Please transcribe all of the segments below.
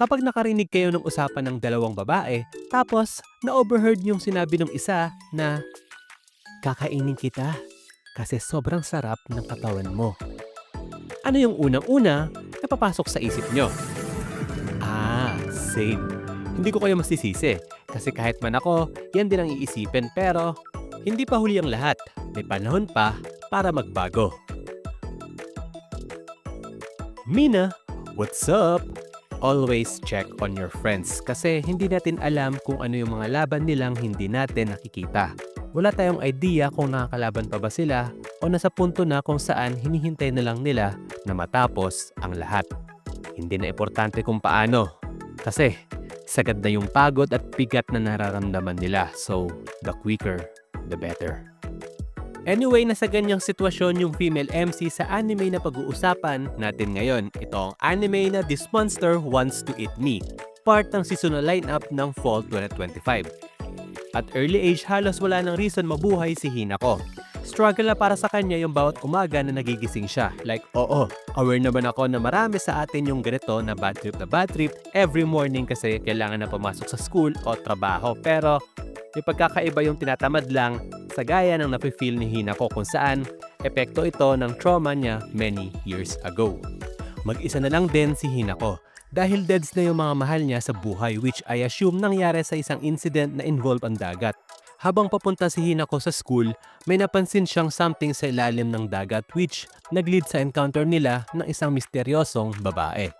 Kapag nakarinig kayo ng usapan ng dalawang babae, tapos na-overheard yung sinabi ng isa na, "Kakainin kita kasi sobrang sarap ng katawan mo." Ano yung unang-una na papasok sa isip nyo? Same. Hindi ko kayo masisisi kasi kahit man ako, yan din ang iisipin pero hindi pa huli ang lahat. May panahon pa para magbago. Mina, what's up? Always check on your friends kasi hindi natin alam kung ano yung mga laban nilang hindi natin nakikita. Wala tayong idea kung nakakalaban pa ba sila o nasa punto na kung saan hinihintay na lang nila na matapos ang lahat. Hindi na importante kung paano kasi sagad na yung pagod at bigat na nararamdaman nila, so the quicker, the better. Anyway, nasa ganyang sitwasyon yung female MC sa anime na pag-uusapan natin ngayon. Ito ang anime na This Monster Wants to Eat Me, part ng seasonal lineup ng Fall 2025. At early age, halos wala ng reason mabuhay si Hinako. Struggle na para sa kanya yung bawat umaga na nagigising siya. Like, aware naman ako na marami sa atin yung ganito na bad trip every morning kasi kailangan na pumasok sa school o trabaho. Pero yung pagkakaiba yung tinatamad lang sa gaya ng nafe-feel ni Hinako kung saan epekto ito ng trauma niya many years ago. Mag-isa na lang din si Hinako dahil deads na yung mga mahal niya sa buhay, which I assume nangyari sa isang incident na involve ang dagat. Habang papunta si Hinako sa school, may napansin siyang something sa ilalim ng dagat which nag-lead sa encounter nila ng isang misteryosong babae.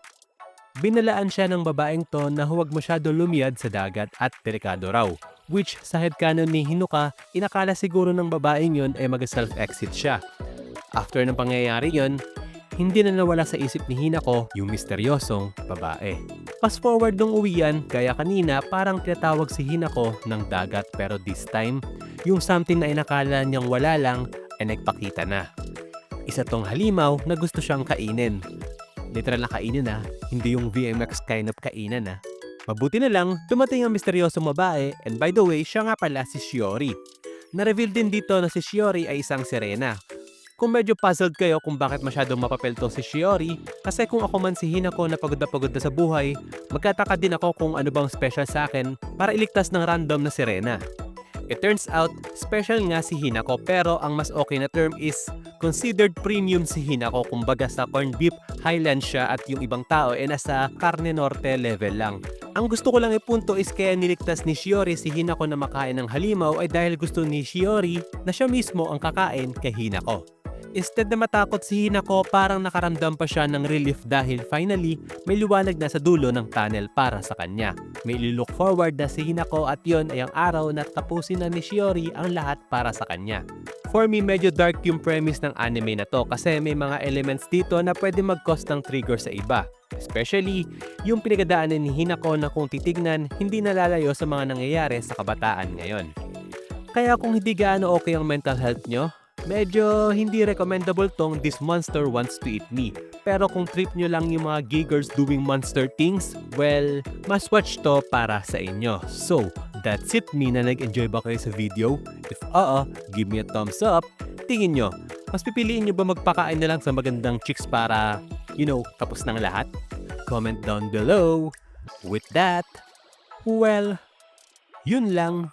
Binalaan siya ng babaeng to na huwag masyado lumiyad sa dagat at delikado raw, which sa headcanon ni Hinuka, inakala siguro ng babaeng yun ay mag-self-exit siya. After ng pangyayari yun, hindi na nawala sa isip ni Hinako yung misteryosong babae. Fast forward nung uwian, gaya kanina, parang tinatawag si Hinako ng dagat pero this time, yung something na inakala niyang wala lang ay nagpakita na. Isa tong halimaw na gusto siyang kainin. Literal na kainin hindi yung VMX kind of kainan Mabuti na lang, dumating ang misteryosong babae and by the way, siya nga pala si Shiori. Na-reveal din dito na si Shiori ay isang sirena. Kung medyo puzzled kayo kung bakit masyadong mapapelto si Shiori, kasi kung ako man si Hinako na pagod na sa buhay, magkataka din ako kung ano bang special sa akin para iligtas ng random na sirena. It turns out, special nga si Hinako pero ang mas okay na term is considered premium si Hinako, kumbaga sa corned beef, highland siya at yung ibang tao ay nasa carne norte level lang. Ang gusto ko lang ipunto is kaya niligtas ni Shiori si Hinako na makain ng halimaw ay dahil gusto ni Shiori na siya mismo ang kakain kay Hinako. Instead na matakot si Hinako, parang nakaramdam pa siya ng relief dahil finally may liwanag na sa dulo ng tunnel para sa kanya. May look forward na si Hinako at yon ay ang araw na tapusin na ni Shiori ang lahat para sa kanya. For me, medyo dark yung premise ng anime na to kasi may mga elements dito na pwede mag-cause ng trigger sa iba. Especially yung pinagdaanan ni Hinako na kung titignan, hindi nalalayo sa mga nangyayari sa kabataan ngayon. Kaya kung hindi gaano okay ang mental health nyo, medyo hindi recommendable tong This Monster Wants to Eat Me. Pero kung trip nyo lang yung mga giggers doing monster things, well, must watch to para sa inyo. So, that's it. Mina, nag-enjoy ba kayo sa video? If give me a thumbs up. Tingin nyo, mas pipiliin nyo ba magpakain na lang sa magandang chicks para, tapos ng lahat? Comment down below. With that, well, yun lang.